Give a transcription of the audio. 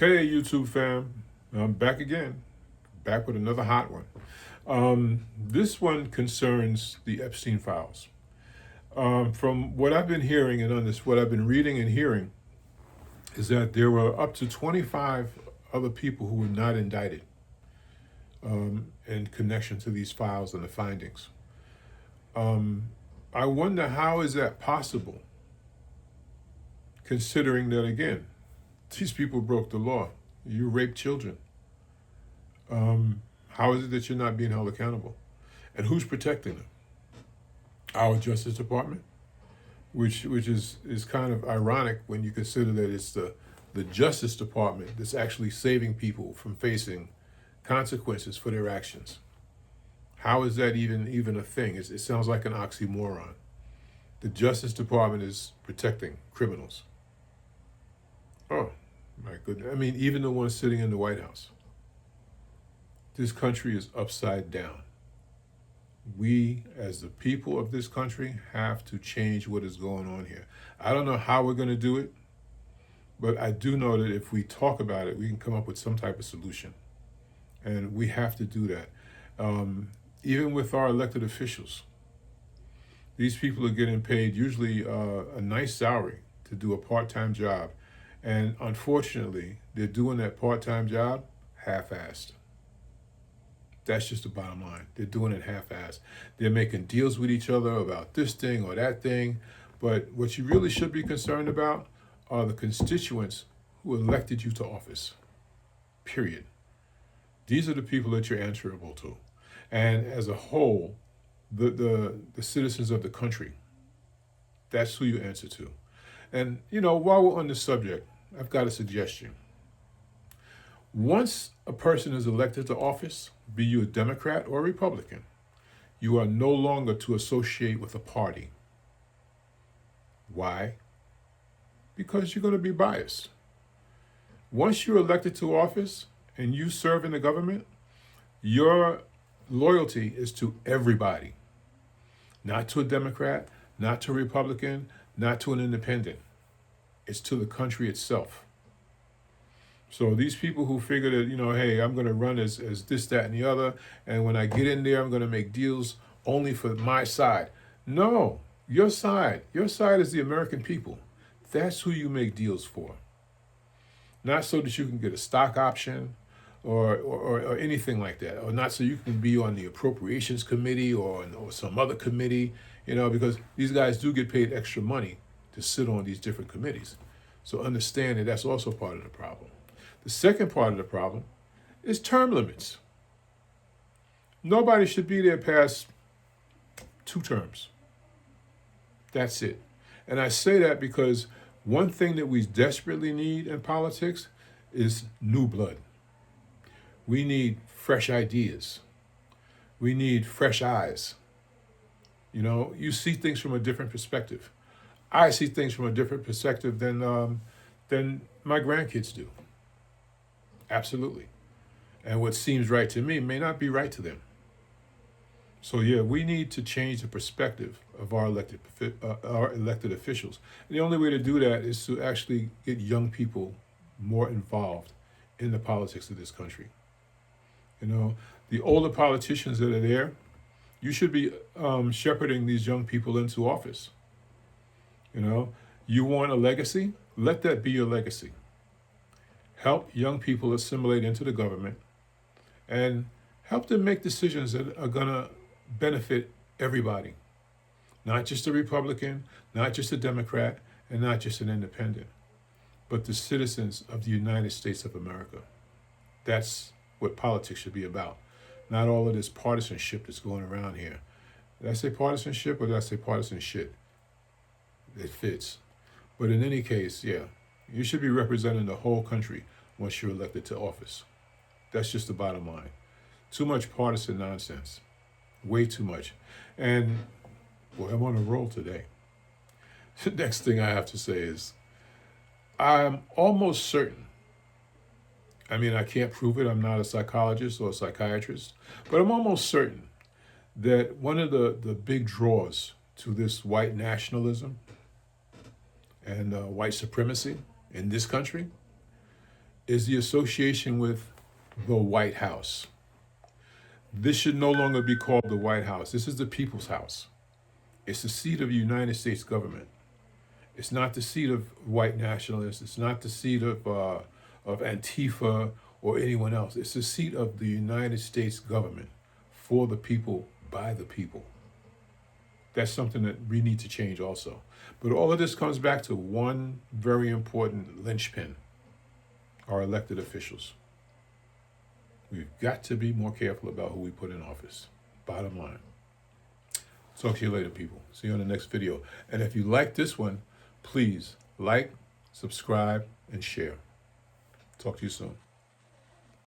Hey, YouTube fam, I'm back again, back with another hot one. This one concerns the Epstein files. From what I've been hearing and what I've been reading and hearing, is that there were up to 25 other people who were not indicted in connection to these files and the findings. I wonder, how is that possible, considering that, again, these people broke the law. You raped children. How is it that you're not being held accountable? And who's protecting them? Our Justice Department, which is kind of ironic when you consider that it's the Justice Department that's actually saving people from facing consequences for their actions. How is that even a thing? It sounds like an oxymoron. The Justice Department is protecting criminals. Oh, my goodness. I mean, even the ones sitting in the White House. This country is upside down. We, as the people of this country, have to change what is going on here. I don't know how we're going to do it, but I do know that if we talk about it, we can come up with some type of solution. And we have to do that. Even with our elected officials, these people are getting paid usually a nice salary to do a part-time job. And unfortunately, they're doing that part-time job half-assed. That's just the bottom line. They're doing it half-assed. They're making deals with each other about this thing or that thing. But what you really should be concerned about are the constituents who elected you to office. Period. These are the people that you're answerable to. And as a whole, the citizens of the country, that's who you answer to. And, while we're on this subject, I've got a suggestion. Once a person is elected to office, be you a Democrat or a Republican, you are no longer to associate with a party. Why? Because you're going to be biased. Once you're elected to office and you serve in the government, your loyalty is to everybody. Not to a Democrat, not to a Republican, not to an independent. It's to the country itself. So these people who figure that, hey, I'm going to run as this, that, and the other, and when I get in there, I'm going to make deals only for my side. No, your side is the American people. That's who you make deals for. Not so that you can get a stock option or anything like that, or not so you can be on the appropriations committee or some other committee, because these guys do get paid extra money to sit on these different committees. So understand that that's also part of the problem. The second part of the problem is term limits. Nobody should be there past 2 terms. That's it. And I say that because one thing that we desperately need in politics is new blood. We need fresh ideas. We need fresh eyes. You see things from a different perspective. I see things from a different perspective than my grandkids do. Absolutely. And what seems right to me may not be right to them. So yeah, we need to change the perspective of our elected officials. And the only way to do that is to actually get young people more involved in the politics of this country. The older politicians that are there, you should be shepherding these young people into office. You want a legacy? Let that be your legacy. Help young people assimilate into the government and help them make decisions that are going to benefit everybody. Not just a Republican, not just a Democrat, and not just an independent, but the citizens of the United States of America. That's what politics should be about. Not all of this partisanship that's going around here. Did I say partisanship or did I say partisan shit? It fits. But in any case, yeah, you should be representing the whole country once you're elected to office. That's just the bottom line. Too much partisan nonsense. Way too much. And, boy, I'm on a roll today. The next thing I have to say is, I'm almost certain, I can't prove it, I'm not a psychologist or a psychiatrist, but I'm almost certain that one of the big draws to this white nationalism and white supremacy in this country is the association with the White House. This should no longer be called the White House. This is the people's house. It's the seat of the United States government. It's not the seat of white nationalists. It's not the seat of Antifa or anyone else. It's the seat of the United States government, for the people, by the people. That's something that we need to change also. But all of this comes back to one very important linchpin: our elected officials. We've got to be more careful about who we put in office. Bottom line. Talk to you later, people. See you on the next video. And if you like this one, please like, subscribe, and share. Talk to you soon.